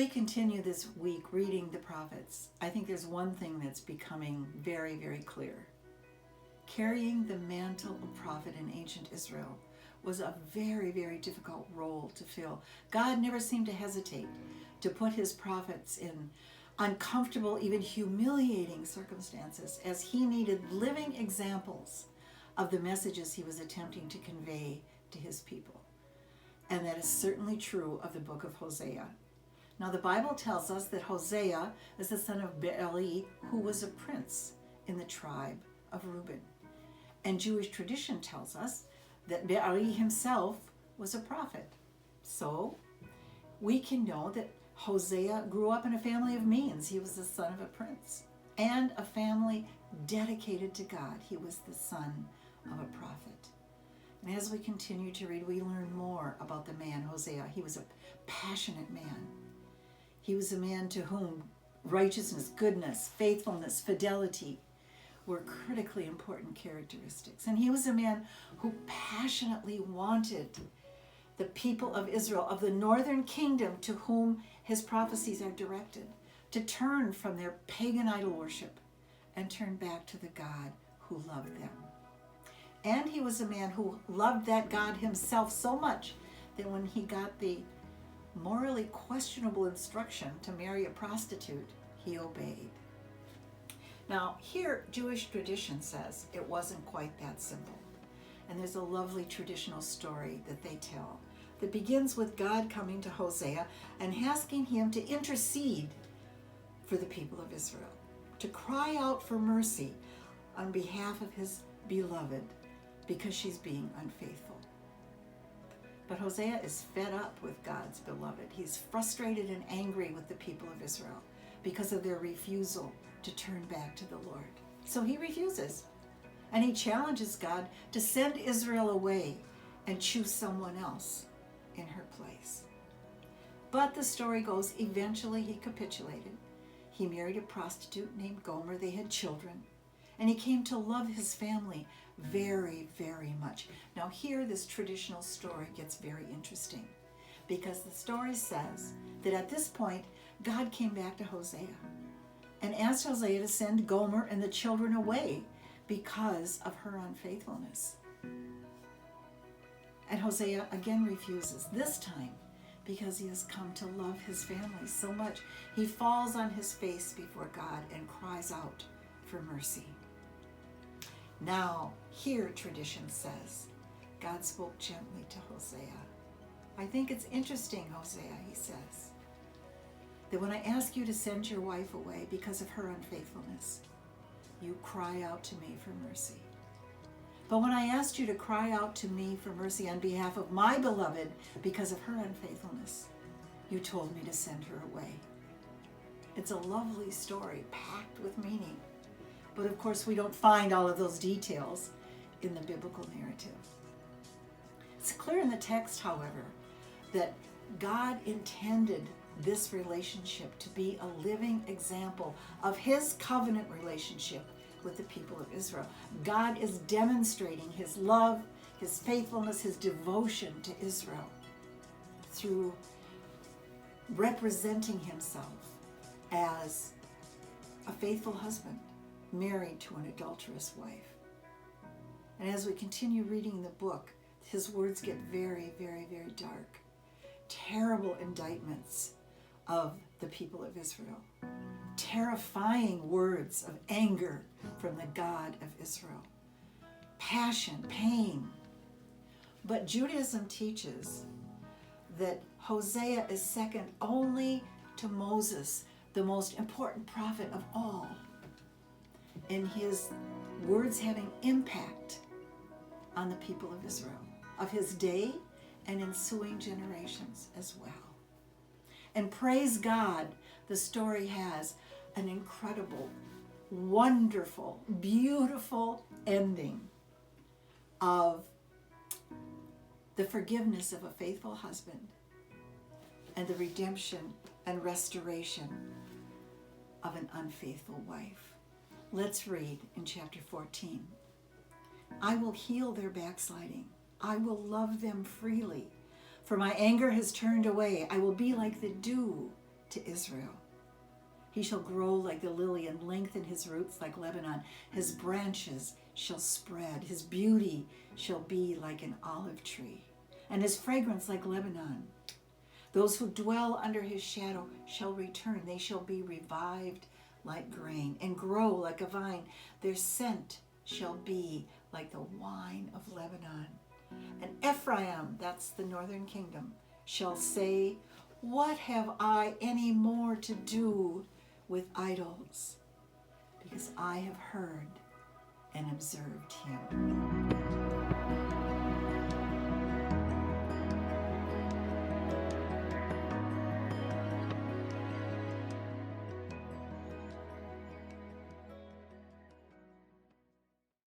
we continue this week reading the prophets, I think there's one thing that's becoming very, very clear. Carrying the mantle of prophet in ancient Israel was a very, very difficult role to fill. God never seemed to hesitate to put his prophets in uncomfortable, even humiliating circumstances, as he needed living examples of the messages he was attempting to convey to his people. And that is certainly true of the book of Hosea. Now, the Bible tells us that Hosea is the son of Be'eri, who was a prince in the tribe of Reuben. And Jewish tradition tells us that Be'eri himself was a prophet. So we can know that Hosea grew up in a family of means. He was the son of a prince and a family dedicated to God. He was the son of a prophet. And as we continue to read, we learn more about the man Hosea. He was a passionate man. He was a man to whom righteousness, goodness, faithfulness, fidelity were critically important characteristics. And he was a man who passionately wanted the people of Israel, of the northern kingdom to whom his prophecies are directed, to turn from their pagan idol worship and turn back to the God who loved them. And he was a man who loved that God himself so much that when he got the morally questionable instruction to marry a prostitute, he obeyed. Now, here, Jewish tradition says it wasn't quite that simple. And there's a lovely traditional story that they tell that begins with God coming to Hosea and asking him to intercede for the people of Israel, to cry out for mercy on behalf of his beloved because she's being unfaithful. But Hosea is fed up with God's beloved. He's frustrated and angry with the people of Israel because of their refusal to turn back to the Lord. So he refuses, and he challenges God to send Israel away and choose someone else in her place. But the story goes, eventually he capitulated. He married a prostitute named Gomer. They had children, and he came to love his family very, very much. Now here, this traditional story gets very interesting, because the story says that at this point, God came back to Hosea and asked Hosea to send Gomer and the children away because of her unfaithfulness. And Hosea again refuses, this time because he has come to love his family so much. He falls on his face before God and cries out for mercy. Now, here tradition says, God spoke gently to Hosea. I think it's interesting, Hosea, he says, that when I ask you to send your wife away because of her unfaithfulness, you cry out to me for mercy. But when I asked you to cry out to me for mercy on behalf of my beloved because of her unfaithfulness, you told me to send her away. It's a lovely story packed with meaning. But of course, we don't find all of those details in the biblical narrative. It's clear in the text, however, that God intended this relationship to be a living example of his covenant relationship with the people of Israel. God is demonstrating his love, his faithfulness, his devotion to Israel through representing himself as a faithful husband married to an adulterous wife. And as we continue reading the book, his words get very, very, very dark. Terrible indictments of the people of Israel. Terrifying words of anger from the God of Israel. Passion, pain. But Judaism teaches that Hosea is second only to Moses, the most important prophet of all, in his words having impact on the people of Israel, of his day and ensuing generations as well. And praise God, the story has an incredible, wonderful, beautiful ending of the forgiveness of a faithful husband and the redemption and restoration of an unfaithful wife. Let's read in chapter 14. I will heal their backsliding. I will love them freely. For my anger has turned away. I will be like the dew to Israel. He shall grow like the lily and lengthen his roots like Lebanon. His branches shall spread. His beauty shall be like an olive tree, and his fragrance like Lebanon. Those who dwell under his shadow shall return. They shall be revived like grain and grow like a vine. Their scent shall be like the wine of Lebanon. And Ephraim, that's the northern kingdom, shall say, what have I any more to do with idols? Because I have heard and observed him.